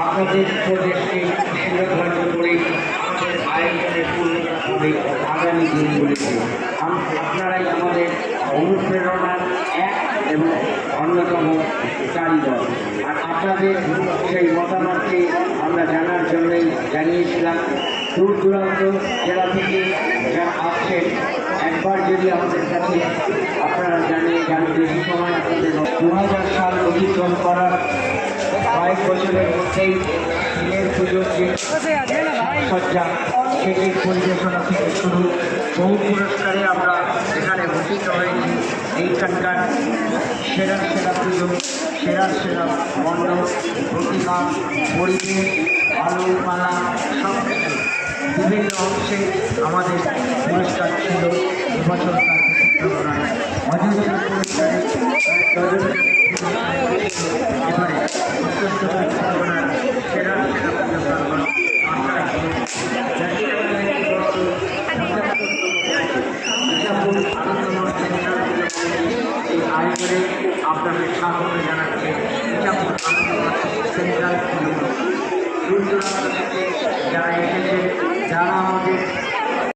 আপনাদের প্রদেশকে সুরক্ষিত করে আমাদের আয়োজনের পূর্ণতা হবে আগামী দিনগুলিতে। আপনারাই আমাদের অনুপ্রেরণার এক এবং অন্যতম কারিগর। আর আপনাদের সেই মতামতকে আমরা জানার জন্যই জানিয়েছিলাম। দূর দূরান্ত জেলা থেকে যারা আসছেন, একবার যদি আমাদের কাছে আপনারা জানতে সময় আপনাদের 2000 সাল অতিক্রম করার কয়েক বছরের মধ্যেই দিনের পুজোর যে সজ্জা সেটির পরিবেশনা থেকে শুরু বহু পুরস্কারে আমরা এখানে ভূষিত হয়েছি। এইখানকার সেরা সেরা পুজো, সেরা মণ্ডপ, প্রতিমা, পরিবেশ, আলোর মালা সব কিছু বিভিন্ন অংশে আমাদের পুরস্কার ছিল। এবছর তার অযোগ্য পুরস্কারে এবারে উৎকৃষ্ট পরিকল্পনার সেরা পুরস্কার এই আয়োজনে আপনাদের স্বাগত জানাচ্ছে ইচ্ছাপুর সেন্ট্রাল দূর দূরান্ত থেকে যারা এসেছে, যারা আমাদের